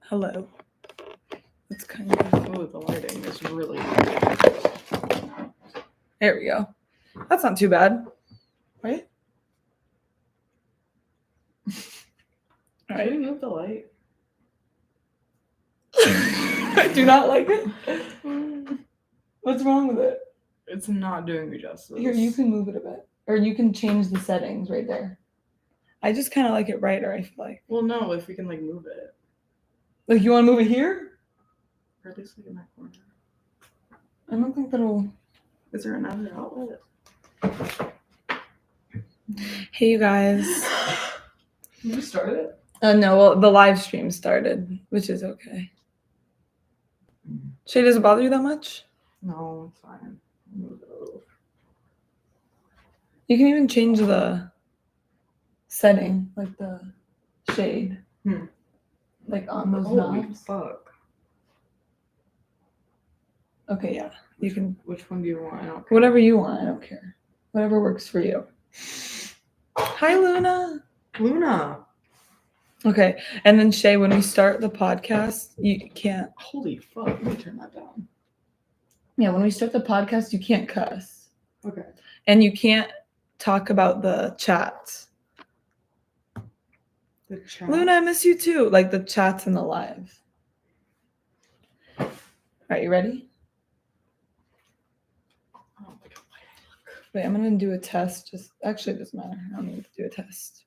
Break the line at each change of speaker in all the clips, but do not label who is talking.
Hello. It's kind of...
Oh, the lighting is really...
There we go. That's not too bad. Right? All
Should we
right.
move the light?
I do not like it. What's wrong with it?
It's not doing me justice.
Here, you can move it a bit. Or you can change the settings right there. I just kind of like it brighter, I feel like.
Well, no, if we can, like, move it.
Like, you want to move it here?
Or at least, like, in that corner.
I don't think that'll...
Is there another outlet?
Hey, you guys.
You started it?
No, well, the live stream started, which is okay. Shay, does it bother you that much?
No, it's fine. Move it a little.
You can even change the setting, like the shade. Like on those knobs.
Fuck.
Okay, yeah. You can...
Which one do you want? I don't care.
Whatever you want, I don't care. Whatever works for you. Hi, Luna.
Luna!
Okay, and then Shay, when we start the podcast, you can't...
Holy fuck, let me turn that down.
Yeah, when we start the podcast, you can't cuss.
Okay.
And you can't talk about the chats.
The chat.
Luna, I miss you too. Like the chats and the live. All right, you ready?
Oh my God.
Wait, I'm going to do a test. Actually, it doesn't matter. I don't need to do a test.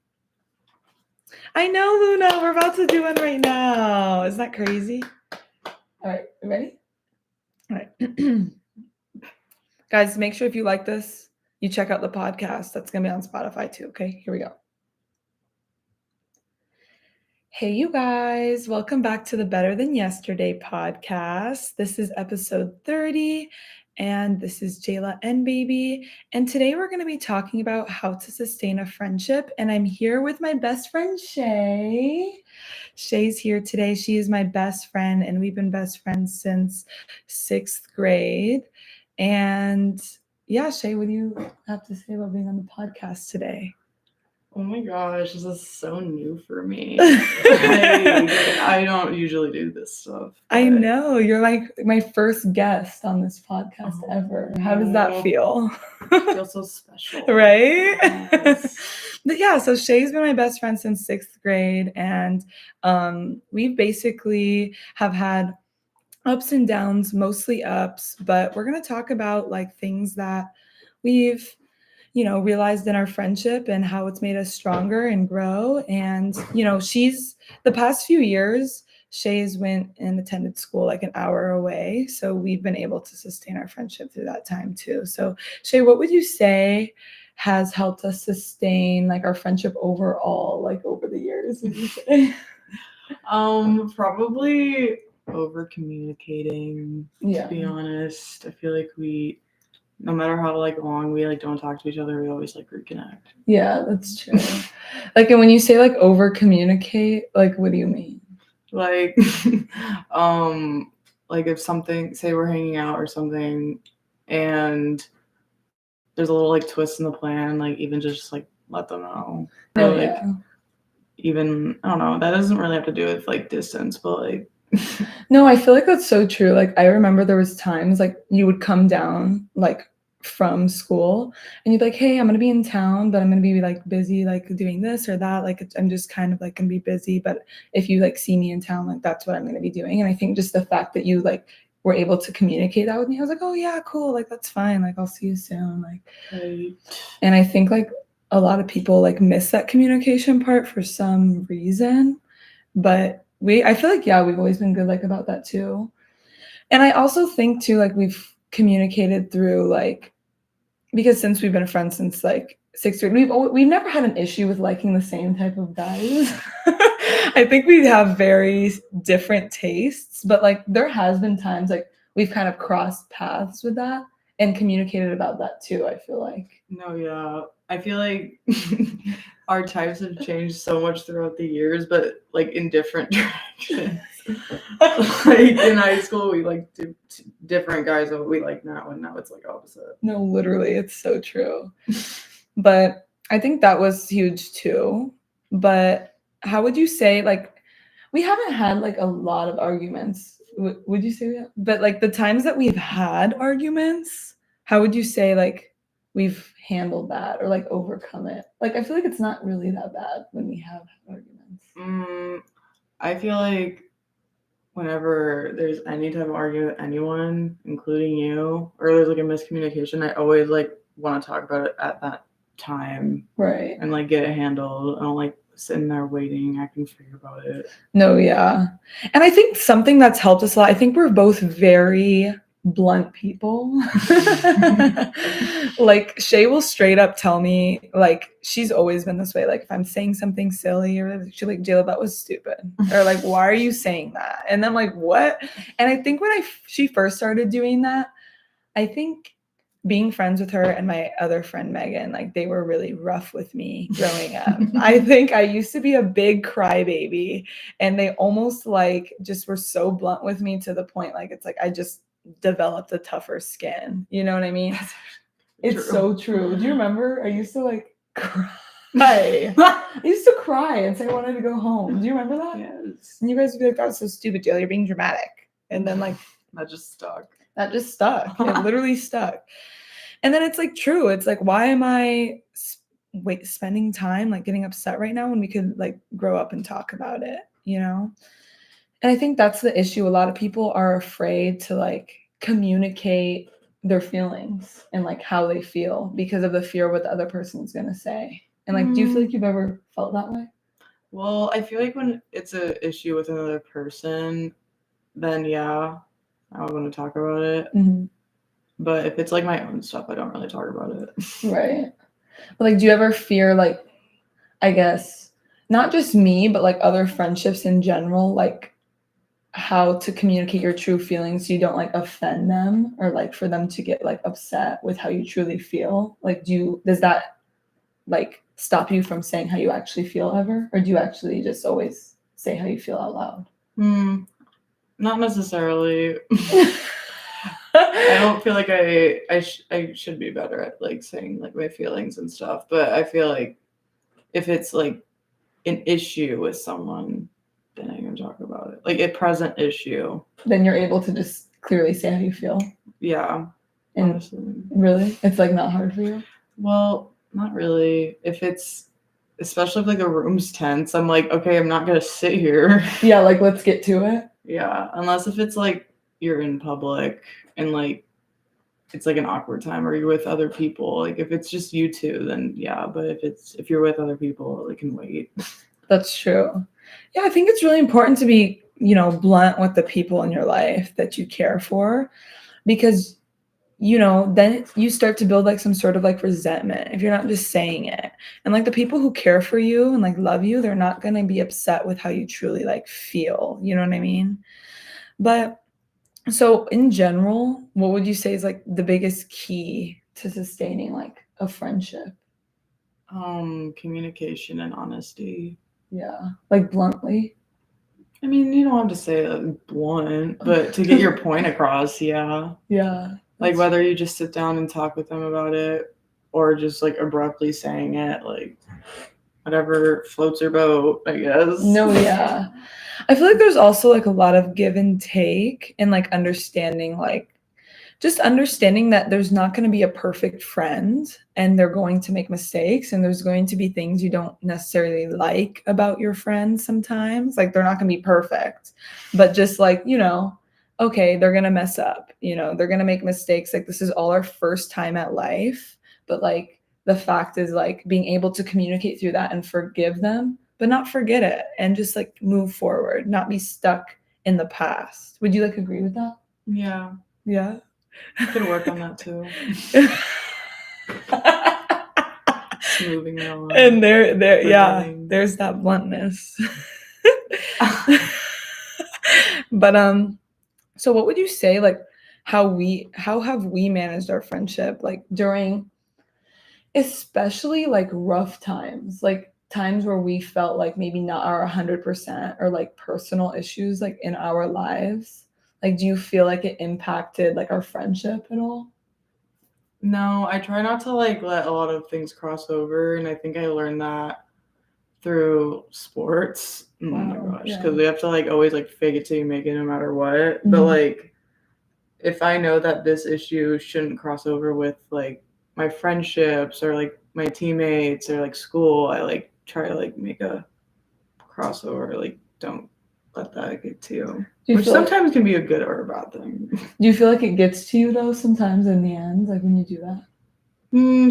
I know, Luna. We're about to do one right now. Isn't that crazy? All right, you ready? All right. Guys, make sure if you like this, you check out the podcast. That's going to be on Spotify too, okay? Here we go. Hey, you guys. Welcome back to the Better Than Yesterday podcast. This is episode 30, and this is Jayla and Baby. And today we're going to be talking about how to sustain a friendship. And I'm here with my best friend, Shay. Shay's here today. She is my best friend, and we've been best friends since 6th grade. And yeah, Shay, what do you have to say about being on the podcast today?
Oh my gosh, this is so new for me. I don't usually do this stuff.
I know. You're like my first guest on this podcast ever. How does that feel?
I feel so special.
Right?
Yes.
But yeah, so Shay's been my best friend since 6th grade. And we basically have had ups and downs, mostly ups. But we're going to talk about like things that we've realized in our friendship and how it's made us stronger and grow. And, she's the past few years, Shay's went and attended school like an hour away. So we've been able to sustain our friendship through that time too. So Shay, what would you say has helped us sustain like our friendship overall, like over the years, would you say?
Probably over communicating,
Yeah.
to be honest. I feel like no matter how like long we like don't talk to each other, we always like reconnect.
Yeah, that's true. Like, and when you say like over communicate, like what do you mean?
Like like if something, say we're hanging out or something and there's a little like twist in the plan, like even just like let them know. Or,
Oh,
like
yeah.
even I don't know, that doesn't really have to do with like distance, but like
No, I feel like that's so true. Like I remember there was times like you would come down like from school and you'd be like, hey, I'm gonna be in town, but I'm gonna be like busy like doing this or that. Like I'm just kind of like gonna be busy. But if you like see me in town, like that's what I'm gonna be doing. And I think just the fact that you like were able to communicate that with me, I was like, oh yeah, cool. Like that's fine. Like I'll see you soon. Like
right.
And I think like a lot of people like miss that communication part for some reason. But I feel like, yeah, we've always been good like about that too. And I also think too, like we've communicated through like, because since we've been friends since like 6th grade, we've never had an issue with liking the same type of guys. I think we have very different tastes, but like there has been times like we've kind of crossed paths with that and communicated about that too, I feel like.
No, yeah. I feel like our types have changed so much throughout the years, but like in different directions. Like in high school, we like different guys that we like now, and now it's like opposite.
No, literally, it's so true. But I think that was huge too. But how would you say, like, We haven't had like a lot of arguments. Would you say that? But like the times that we've had arguments, how would you say like we've handled that or like overcome it? Like I feel like it's not really that bad when we have arguments.
I feel like whenever there's any type of argument with anyone, including you, or there's like a miscommunication, I always like want to talk about it at that time
Right.
and like get it handled. I don't like sitting there waiting, acting figure about it.
No, yeah. And I think something that's helped us a lot, I think we're both very blunt people. Like Shay will straight up tell me, like, she's always been this way. Like, if I'm saying something silly or she's like, Jayla, that was stupid. Or like, why are you saying that? And I'm like, what? And I think when she first started doing that, I think being friends with her and my other friend Megan, like they were really rough with me growing up. I think I used to be a big crybaby, and they almost like just were so blunt with me to the point like it's like I just developed a tougher skin. You know what I mean? It's so true. Do you remember? I used to like cry. I used to cry and say I wanted to go home. Do you remember that?
Yes.
And you guys would be like, "That was so stupid, Jill. You're being dramatic." And then like
that just stuck.
That just stuck. It literally stuck. And then it's like true. It's like, why am I spending time like getting upset right now when we could like grow up and talk about it, you know? And I think that's the issue. A lot of people are afraid to like communicate their feelings and like how they feel because of the fear of what the other person's gonna say. And like, do you feel like you've ever felt that way?
Well, I feel like when it's an issue with another person, then yeah, I would want to talk about it.
Mm-hmm.
But if it's like my own stuff, I don't really talk about it.
Right. But like, do you ever fear like, I guess, not just me, but like other friendships in general, like how to communicate your true feelings so you don't like offend them or like for them to get like upset with how you truly feel? Like, does that like stop you from saying how you actually feel ever? Or do you actually just always say how you feel out loud?
Not necessarily. I don't feel like I should be better at like saying like my feelings and stuff, but I feel like if it's like an issue with someone, then I can talk about it. Like a present issue.
Then you're able to just clearly say how you feel.
Yeah.
And
honestly.
Really? It's like not hard for you?
Well, not really. If it's especially if like the room's tense, I'm like, okay, I'm not gonna sit here.
Yeah, like let's get to it.
Yeah. Unless if it's like you're in public and like it's like an awkward time or you're with other people. Like if it's just you two, then yeah. But if you're with other people, it can wait.
That's true. Yeah, I think it's really important to be, blunt with the people in your life that you care for, because, then you start to build like some sort of like resentment if you're not just saying it. And like the people who care for you and like love you, they're not going to be upset with how you truly like feel. You know what I mean? But so in general, what would you say is like the biggest key to sustaining like a friendship?
Communication and honesty.
Yeah, like bluntly.
I mean, you don't have to say it blunt, but to get your point across, yeah.
Yeah.
Like whether you just sit down and talk with them about it or just like abruptly saying it, like whatever floats your boat, I guess.
No, yeah. I feel like there's also like a lot of give and take and like understanding, like just understanding that there's not going to be a perfect friend and they're going to make mistakes and there's going to be things you don't necessarily like about your friends sometimes. Like they're not going to be perfect, but just like, okay, they're going to mess up, they're going to make mistakes. Like this is all our first time at life, but like the fact is like being able to communicate through that and forgive them, but not forget it and just like move forward, not be stuck in the past. Would you like agree with that?
Yeah.
Yeah.
I could work on that too. Moving it on.
And there's that bluntness. But so what would you say like how have we managed our friendship like during especially like rough times, like times where we felt like maybe not our 100% or like personal issues like in our lives? Like do you feel like it impacted like our friendship at all?
No, I try not to like let a lot of things cross over, and I think I learned that through sports. Oh my
Wow,
gosh,
yeah.
because we have to like always like fake it till you make it no matter what. But
Mhm.
like if I know that this issue shouldn't cross over with like my friendships or like my teammates or like school, I like try to like make a crossover. Like don't let that get to you.
Do you
Which
feel like,
sometimes can be a good or a bad thing.
do you feel like it gets to you though sometimes in the end, like when you do that?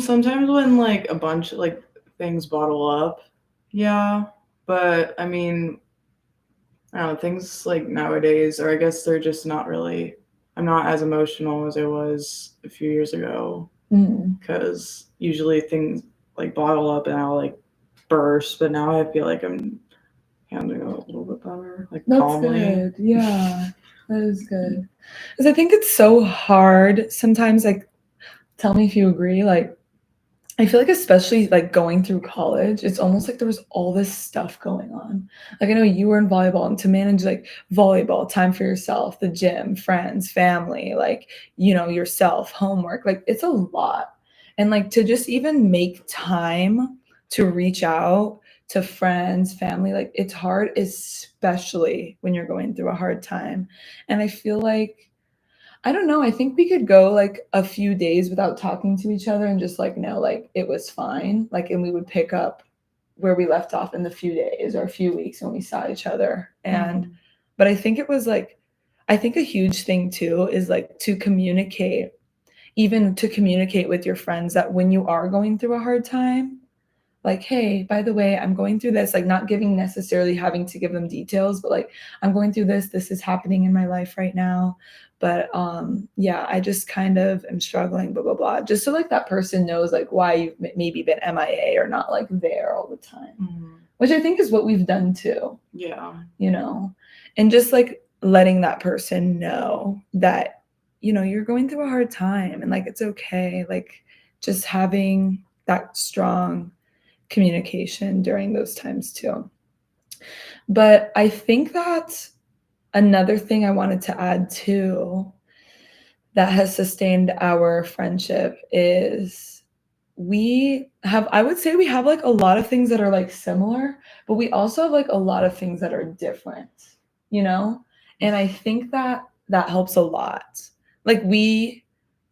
Sometimes when like a bunch of like things bottle up, yeah. But I mean, I don't know, things like nowadays, or I guess they're just not really, I'm not as emotional as I was a few years ago
Mm.
because usually things like bottle up and I'll like burst, but now I feel like I'm handling it a little bit better, like
That's
calmly.
good. Yeah, that is good. Because I think it's so hard sometimes, like, tell me if you agree, like, I feel like especially like going through college, it's almost like there was all this stuff going on. Like I know you were in volleyball and to manage like volleyball, time for yourself, the gym, friends, family, like, yourself, homework, like it's a lot. And like to just even make time to reach out to friends, family, like it's hard, especially when you're going through a hard time. And I feel like I don't know. I think we could go like a few days without talking to each other and just like know like it was fine. Like, and we would pick up where we left off in the few days or a few weeks when we saw each other. And, but I think it was like, I think a huge thing too is like to communicate, even to communicate with your friends that when you are going through a hard time, like, hey, by the way, I'm going through this, like not giving necessarily having to give them details, but like I'm going through this is happening in my life right now. But yeah, I just kind of am struggling, blah, blah, blah. Just so like that person knows like why you've maybe been MIA or not like there all the time. Which I think is what we've done too.
Yeah.
And just like letting that person know that, you're going through a hard time and like it's okay. Like just having that strong communication during those times too. But I think that another thing I wanted to add too that has sustained our friendship is I would say we have like a lot of things that are like similar, but we also have like a lot of things that are different, you know? And I think that that helps a lot. Like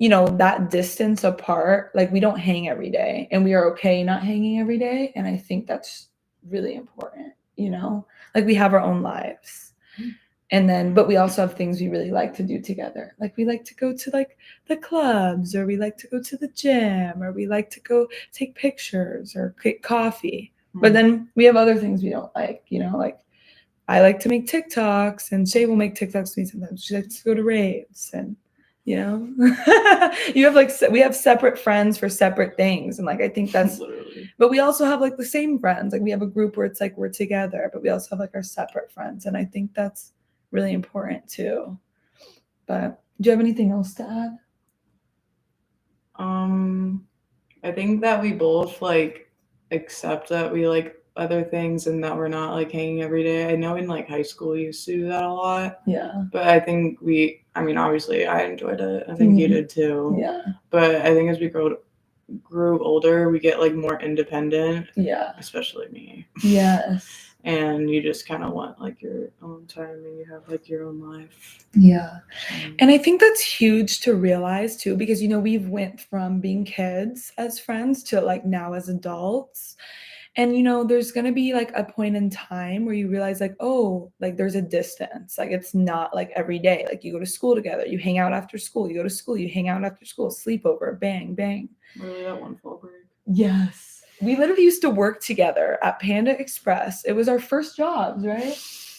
that distance apart, like we don't hang every day and we are okay not hanging every day. And I think that's really important. Like we have our own lives. And then, but we also have things we really like to do together. Like we like to go to like the clubs, or we like to go to the gym, or we like to go take pictures or get coffee. But then we have other things we don't like, like I like to make TikToks and Shay will make TikToks with me sometimes. She likes to go to raves and you have like we have separate friends for separate things. And like I think that's
Literally.
but we also have like the same friends. Like we have a group where it's like we're together, but we also have like our separate friends. And I think that's really important too. But do you have anything else to add?
I think that we both like accept that we like other things and that we're not like hanging every day. I know in like high school we used to do that a lot,
Yeah.
but I think I mean, obviously I enjoyed it. I think you did too.
Yeah.
But I think as we grew older, we get like more independent,
Yeah.
especially me.
Yes.
And you just kind of want like your own time and you have like your own life.
Yeah. And I think that's huge to realize too, because we've went from being kids as friends to like now as adults. And there's gonna be like a point in time where you realize like, oh, like there's a distance. Like it's not like every day. Like you go to school together, you hang out after school, you go to school, you hang out after school, sleepover, bang, bang.
Really, that one fall break.
Yes. We literally used to work together at Panda Express. It was our first jobs, right?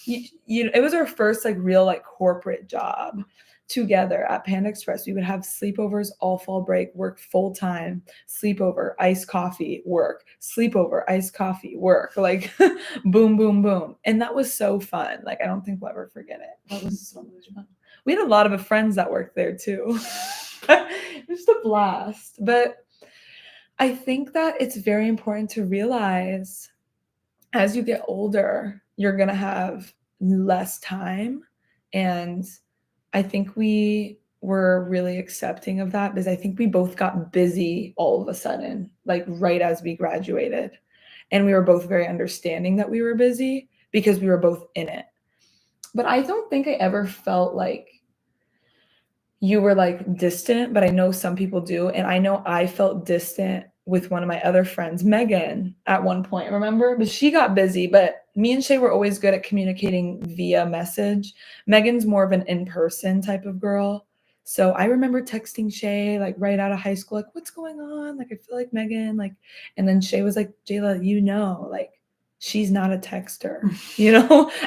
It was our first like real like corporate job together at Panda Express. We would have sleepovers all fall break, work full time, sleepover, iced coffee, work, sleepover, iced coffee, work, like boom, boom, boom. And that was so fun. Like I don't think we'll ever forget it. That was so much fun. We had a lot of friends that worked there too. It was just a blast. But I think that it's very important to realize as you get older, you're going to have less time. And I think we were really accepting of that because I think we both got busy all of a sudden, like right as we graduated. And we were both very understanding that we were busy because we were both in it. But I don't think I ever felt like you were like distant, but I know some people do. And I know I felt distant with one of my other friends, Megan, at one point, remember? But she got busy. But me and Shay were always good at communicating via message. Megan's more of an in-person type of girl. So I remember texting Shay like right out of high school, like, what's going on? Like, I feel like Megan, like, and then Shay was like, Jayla, like, she's not a texter,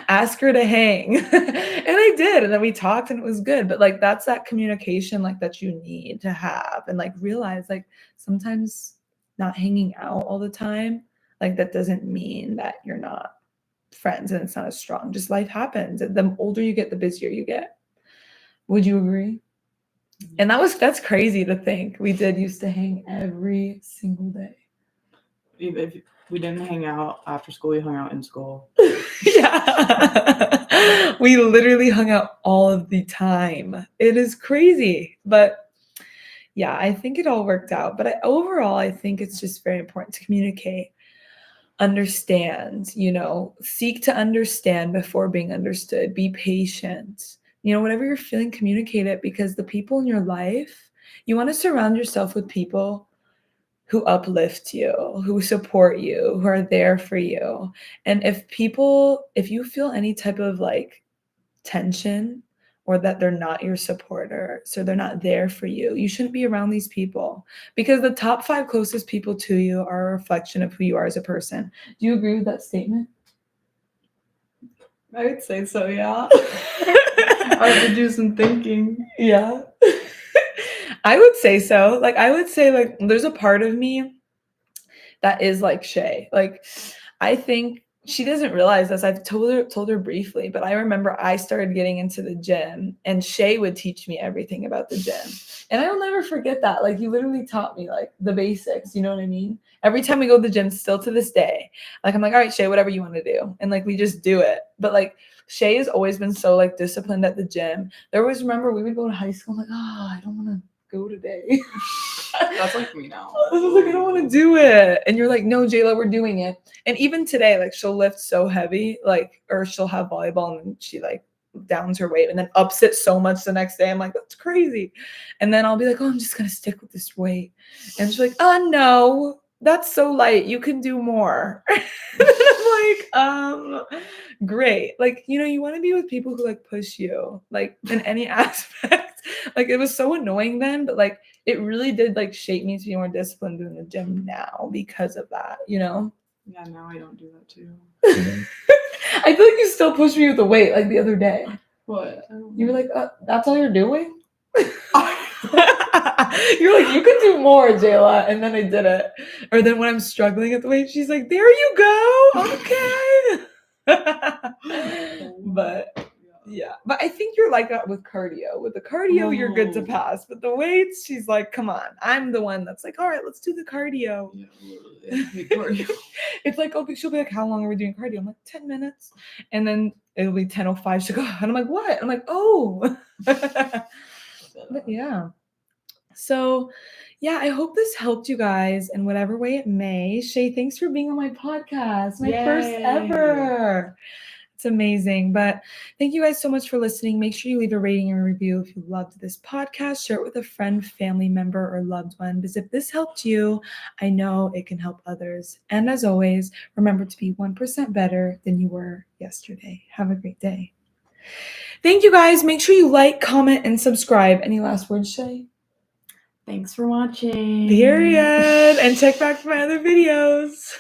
ask her to hang. And I did. And then we talked and it was good. But like, that's that communication like that you need to have and like realize like sometimes not hanging out all the time, like that doesn't mean that you're not friends and it's not as strong. Just life happens. The older you get, the busier you get. Would you agree? And that's crazy to think. We did used to hang every single day.
If we didn't hang out after school, we hung out in school.
Yeah. We literally hung out all of the time. It is crazy. But yeah, I think it all worked out. But overall, I think it's just very important to communicate, understand, seek to understand before being understood, be patient. Whatever you're feeling, communicate it, because the people in your life, you want to surround yourself with people who uplift you, who support you, who are there for you. And if you feel any type of like tension or that they're not your supporter, so they're not there for you, you shouldn't be around these people, because the top 5 closest people to you are a reflection of who you are as a person. Do you agree with that statement?
I would say so, yeah. I have to do some thinking.
Yeah. I would say so. Like, I would say, like, there's a part of me that is like Shay. Like, I think she doesn't realize this. I've told her briefly, but I remember I started getting into the gym and Shay would teach me everything about the gym. And I'll never forget that. Like, you literally taught me like the basics, you know what I mean? Every time we go to the gym, still to this day, like, I'm like, all right, Shay, whatever you want to do. And like, we just do it. But like, Shay has always been so like disciplined at the gym. There was, remember, we would go to high school, I'm like, I don't want to go today.
That's like me now.
I was like, I don't want to do it. And you're like, no, Jayla, we're doing it. And even today, like, she'll lift so heavy, like, or she'll have volleyball and she like downs her weight and then ups it so much the next day. I'm like, that's crazy. And then I'll be like, I'm just going to stick with this weight. And she's like, no, that's so light. You can do more. And I'm like, great. Like, you want to be with people who like push you, like in any aspect. Like, it was so annoying then, but like, it really did like shape me to be more disciplined in the gym now because of that,
Yeah, now I don't do that too.
I feel like you still push me with the weight like the other day.
What?
You were like, that's all you're doing? You're like, you could do more, Jayla. And then I did it. Or then when I'm struggling at the weight, she's like, there you go. Okay. But yeah, but I think you're like that with cardio. With the cardio, you're good to pass. But the weights, she's like, come on. I'm the one that's like, all right, let's do the cardio.
Yeah,
It's like, okay, she'll be like, how long are we doing cardio? I'm like, 10 minutes. And then it'll be 10:05. She'll go, and I'm like, what? I'm like, oh. But yeah. So yeah, I hope this helped you guys in whatever way it may. Shay, thanks for being on my podcast. My first ever. It's amazing. But thank you guys so much for listening. Make sure you leave a rating and a review if you loved this podcast. Share it with a friend, family member, or loved one, because if this helped you, I know it can help others. And as always, remember to be 1% better than you were yesterday. Have a great day. Thank you guys. Make sure you like, comment, and subscribe. Any last words, Shay?
Thanks for watching.
Period. And check back for my other videos.